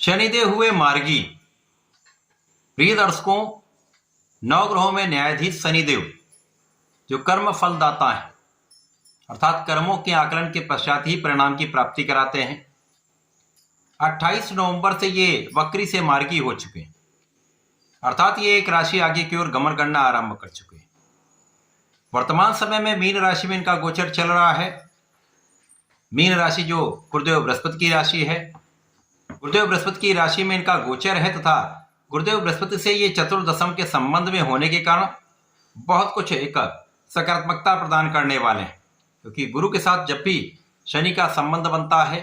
शनिदेव हुए मार्गी। प्रिय दर्शकों, नवग्रहों में न्यायाधीश शनिदेव जो कर्म फलदाता है, अर्थात कर्मों के आकलन के पश्चात ही परिणाम की प्राप्ति कराते हैं। 28 नवंबर से ये वक्री से मार्गी हो चुके हैं, अर्थात ये एक राशि आगे की ओर गमन करना आरंभ कर चुके हैं। वर्तमान समय में मीन राशि में इनका गोचर चल रहा है। मीन राशि जो गुरुदेव बृहस्पति की राशि है, गुरुदेव बृहस्पति की राशि में इनका गोचर है तथा गुरुदेव बृहस्पति से ये चतुर्दशम के संबंध में होने के कारण बहुत कुछ एक सकारात्मकता प्रदान करने वाले हैं, क्योंकि गुरु के साथ जब भी शनि का संबंध बनता है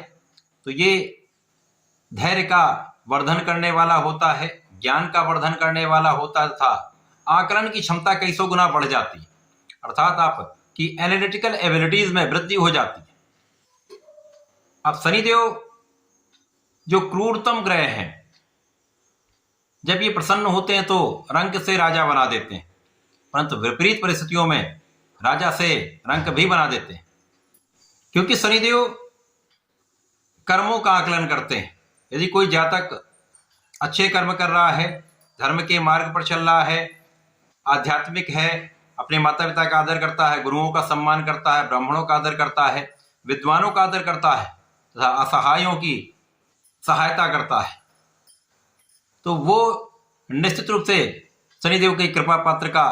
तो ये धैर्य का वर्धन करने वाला होता है, ज्ञान का वर्धन करने वाला होता है तथा आकलन की क्षमता कई सौ गुना बढ़ जाती है, अर्थात आपकी एनालिटिकल एबिलिटीज में वृद्धि हो जाती है। अब शनिदेव जो क्रूरतम ग्रह हैं, जब ये प्रसन्न होते हैं तो रंक से राजा बना देते हैं, परंतु विपरीत परिस्थितियों में राजा से रंक भी बना देते हैं, क्योंकि शनिदेव कर्मों का आकलन करते हैं। यदि कोई जातक अच्छे कर्म कर रहा है, धर्म के मार्ग पर चल रहा है, आध्यात्मिक है, अपने माता पिता का आदर करता है, गुरुओं का सम्मान करता है, ब्राह्मणों का आदर करता है, विद्वानों का आदर करता है तथा असहायों की सहायता करता है, तो वो निश्चित रूप से शनिदेव की कृपा पात्र का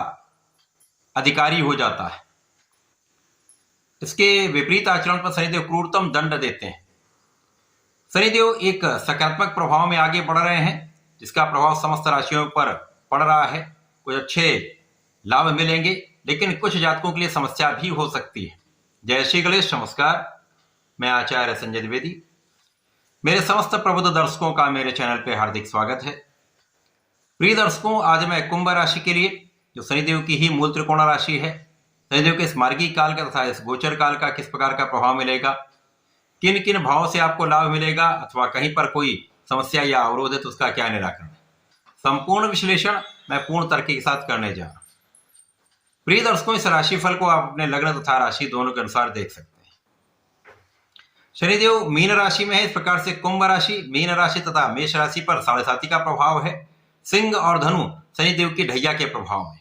अधिकारी हो जाता है। इसके विपरीत आचरण पर शनिदेव क्रूरतम दंड देते हैं। शनिदेव एक सकारात्मक प्रभाव में आगे बढ़ रहे हैं, जिसका प्रभाव समस्त राशियों पर पड़ रहा है। कुछ अच्छे लाभ मिलेंगे, लेकिन कुछ जातकों के लिए समस्या भी हो सकती है। जय श्री गणेश। नमस्कार, मैं आचार्य संजय द्विवेदी। मेरे समस्त प्रबुद्ध दर्शकों का मेरे चैनल पे हार्दिक स्वागत है। प्रिय दर्शकों, आज मैं कुंभ राशि के लिए, जो शनिदेव की ही मूल त्रिकोण राशि है, शनिदेव के इस मार्गी काल का तथा इस गोचर काल का किस प्रकार का प्रभाव मिलेगा, किन किन भावों से आपको लाभ मिलेगा अथवा कहीं पर कोई समस्या या अवरोध है तो उसका क्या निराकरण है, संपूर्ण विश्लेषण मैं पूर्ण तर्क के साथ करने जा रहा हूं। प्रिय दर्शकों, इस राशिफल को आप अपने लग्न तथा राशि दोनों के अनुसार देख सकते हैं। शनिदेव मीन राशि में है, इस प्रकार से कुंभ राशि, मीन राशि तथा मेष राशि पर 7.5 का प्रभाव है। सिंह और धनु शनिदेव की ढैया के प्रभाव में।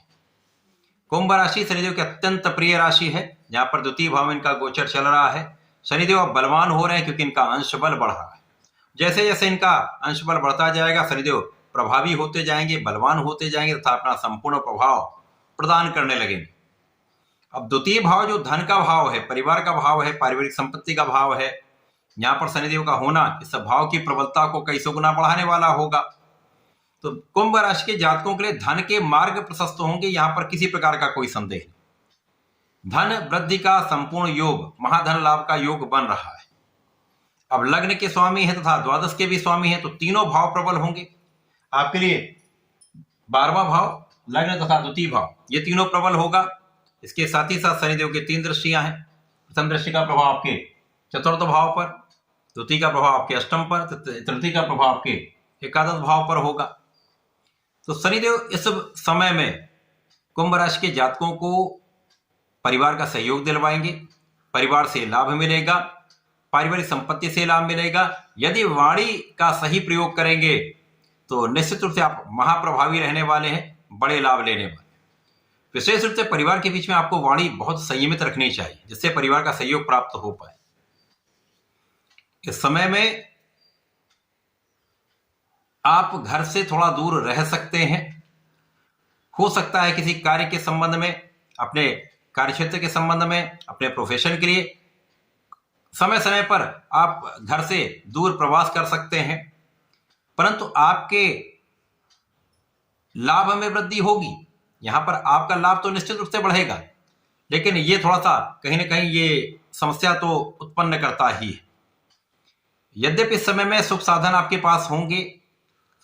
कुंभ राशि शनिदेव की अत्यंत प्रिय राशि है, जहां पर द्वितीय भाव में इनका गोचर चल रहा है। शनिदेव अब बलवान हो रहे हैं, क्योंकि इनका अंश बल बढ़ रहा है। जैसे जैसे इनका अंश बल बढ़ता जाएगा, शनिदेव प्रभावी होते जाएंगे, बलवान होते जाएंगे तथा अपना संपूर्ण प्रभाव प्रदान करने लगेंगे। अब द्वितीय भाव जो धन का भाव है, परिवार का भाव है, पारिवारिक संपत्ति का भाव है, यहाँ पर शनिदेव का होना इस भाव की प्रबलता को कई सौ गुना बढ़ाने वाला होगा। तो कुंभ राशि के जातकों के लिए धन के मार्ग प्रशस्त होंगे, यहाँ पर किसी प्रकार का कोई संदेह नहीं। धन वृद्धि का संपूर्ण योग, महाधन लाभ का योग बन रहा है। अब लग्न के स्वामी है तथा द्वादश के भी स्वामी है, तो तीनों भाव प्रबल होंगे आपके लिए। 12वां भाव, लग्न तथा द्वितीय भाव, ये तीनों प्रबल होगा। इसके साथ ही साथ शनिदेव की 3 दृष्टियां हैं। प्रथम दृष्टि का प्रभाव आपके चतुर्थ भाव पर, द्वितीय का प्रभाव आपके अष्टम पर, तृतीय का प्रभाव आपके एकादश भाव पर होगा। तो शनिदेव इस समय में कुंभ राशि के जातकों को परिवार का सहयोग दिलवाएंगे, परिवार से लाभ मिलेगा, पारिवारिक संपत्ति से लाभ मिलेगा। यदि वाणी का सही प्रयोग करेंगे तो निश्चित रूप से आप महाप्रभावी रहने वाले हैं, बड़े लाभ लेने वाले। विशेष रूप से परिवार के बीच में आपको वाणी बहुत संयमित रखनी चाहिए, जिससे परिवार का सहयोग प्राप्त हो पाए। इस समय में आप घर से थोड़ा दूर रह सकते हैं। हो सकता है किसी कार्य के संबंध में, अपने कार्यक्षेत्र के संबंध में, अपने प्रोफेशन के लिए समय समय पर आप घर से दूर प्रवास कर सकते हैं, परंतु आपके लाभ में वृद्धि होगी। यहां पर आपका लाभ तो निश्चित रूप से बढ़ेगा, लेकिन ये थोड़ा सा कहीं ना कहीं ये समस्या तो उत्पन्न करता ही है। यद्यपि इस समय में सुख साधन आपके पास होंगे,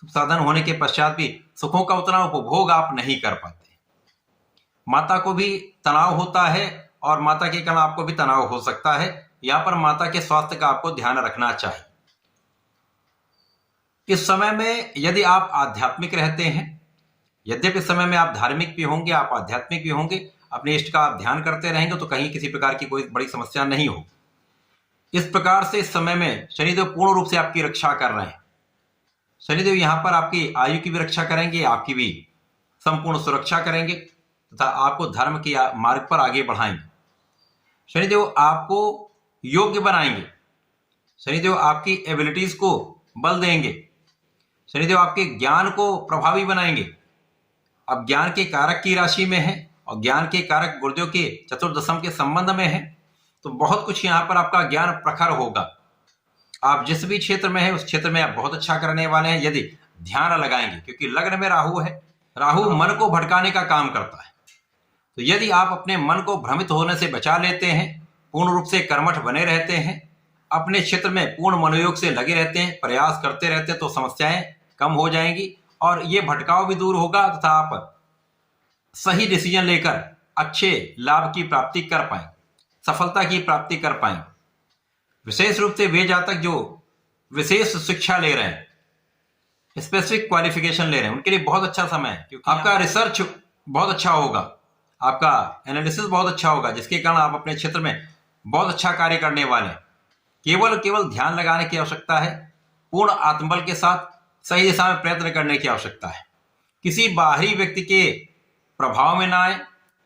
सुख साधन होने के पश्चात भी सुखों का उतना उपभोग आप नहीं कर पाते। माता को भी तनाव होता है और माता के कारण आपको भी तनाव हो सकता है। यहां पर माता के स्वास्थ्य का आपको ध्यान रखना चाहिए। इस समय में यदि आप आध्यात्मिक रहते हैं, यद्यपि इस समय में आप धार्मिक भी होंगे, आप आध्यात्मिक भी होंगे, अपने इष्ट का आप ध्यान करते रहेंगे, तो कहीं किसी प्रकार की कोई बड़ी समस्या नहीं होगी। इस प्रकार से इस समय में शनिदेव पूर्ण रूप से आपकी रक्षा कर रहे हैं। शनिदेव यहाँ पर आपकी आयु की भी रक्षा करेंगे, आपकी भी संपूर्ण सुरक्षा करेंगे तथा आपको धर्म के मार्ग पर आगे बढ़ाएंगे। शनिदेव आपको योग्य बनाएंगे। शनिदेव आपकी एबिलिटीज को बल देंगे। शनिदेव आपके ज्ञान को प्रभावी बनाएंगे। अब ज्ञान के कारक की राशि में है और ज्ञान के कारक गुरुदेव के चतुर्दशम के संबंध में है, तो बहुत कुछ यहाँ पर आपका ज्ञान प्रखर होगा। आप जिस भी क्षेत्र में है उस क्षेत्र में आप बहुत अच्छा करने वाले हैं यदि ध्यान लगाएंगे, क्योंकि लग्न में राहु है। राहु मन को भटकाने का काम करता है। तो यदि आप अपने मन को भ्रमित होने से बचा लेते हैं, पूर्ण रूप से कर्मठ बने रहते हैं, अपने क्षेत्र में पूर्ण मनोयोग से लगे रहते हैं, प्रयास करते रहते हैं, तो समस्याएं कम हो जाएंगी और ये भटकाव भी दूर होगा तथा आप सही डिसीजन लेकर अच्छे लाभ की प्राप्ति कर पाएं, सफलता की प्राप्ति कर पाएं। विशेष रूप से वे जातक जो विशेष शिक्षा ले रहे हैं, स्पेसिफिक क्वालिफिकेशन ले रहे हैं, उनके लिए बहुत अच्छा समय है, क्योंकि आपका रिसर्च बहुत अच्छा होगा, आपका एनालिसिस बहुत अच्छा होगा, जिसके कारण आप अपने क्षेत्र में बहुत अच्छा कार्य करने वाले हैं। केवल ध्यान लगाने की आवश्यकता है, पूर्ण आत्मबल के साथ सही दिशा में प्रयत्न करने की आवश्यकता है। किसी बाहरी व्यक्ति के प्रभाव में ना आए,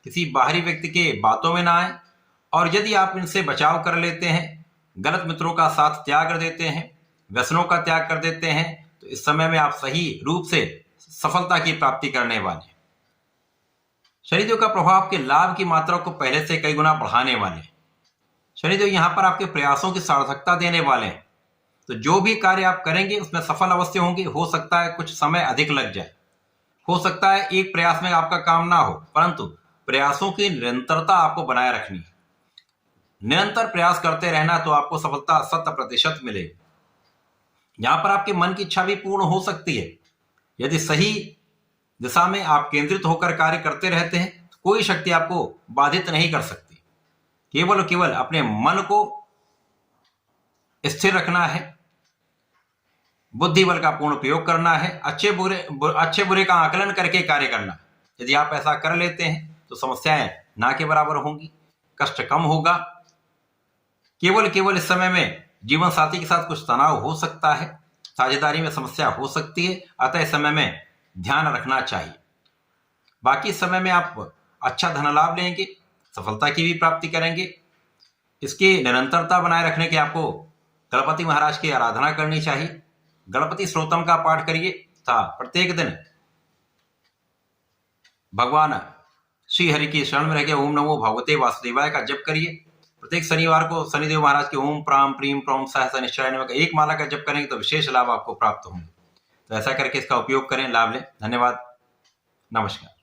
किसी बाहरी व्यक्ति के बातों में ना आए, और यदि आप इनसे बचाव कर लेते हैं, गलत मित्रों का साथ त्याग कर देते हैं, व्यसनों का त्याग कर देते हैं, तो इस समय में आप सही रूप से सफलता की प्राप्ति करने वाले हैं। शनिदेव का प्रभाव आपके लाभ की मात्रा को पहले से कई गुना बढ़ाने वाले हैं। शनिदेव यहाँ पर आपके प्रयासों की सार्थकता देने वाले हैं, तो जो भी कार्य आप करेंगे उसमें सफल अवश्य होंगे। हो सकता है कुछ समय अधिक लग जाए, हो सकता है एक प्रयास में आपका काम ना हो, परंतु प्रयासों की निरंतरता आपको बनाए रखनी है। निरंतर प्रयास करते रहना तो आपको सफलता 100% मिलेगी। यहां पर आपके मन की इच्छा भी पूर्ण हो सकती है। यदि सही दिशा में आप केंद्रित होकर कार्य करते रहते हैं तो कोई शक्ति आपको बाधित नहीं कर सकती। केवल अपने मन को स्थिर रखना है, बुद्धि बल का पूर्ण उपयोग करना है, अच्छे बुरे का आकलन करके कार्य करना है। यदि आप ऐसा कर लेते हैं तो समस्याएं ना के बराबर होंगी, कष्ट कम होगा। केवल इस समय में जीवन साथी के साथ कुछ तनाव हो सकता है, साझेदारी में समस्या हो सकती है, अतः इस समय में ध्यान रखना चाहिए। बाकी समय में आप अच्छा धन लाभ लेंगे, सफलता की भी प्राप्ति करेंगे। इसकी निरंतरता बनाए रखने के आपको गणपति महाराज की आराधना करनी चाहिए। गणपति स्तोत्रम का पाठ करिए तथा प्रत्येक दिन भगवान श्री हरि की शरण में रहकर ओम नमो भगवते वासुदेवाय का जप करिए। प्रत्येक शनिवार को शनिदेव महाराज के ओम प्राम प्रीम प्रौम सहसा निश्चय नमः एक माला का जप करेंगे तो विशेष लाभ आपको प्राप्त होंगे। तो ऐसा करके इसका उपयोग करें, लाभ लें। धन्यवाद, नमस्कार।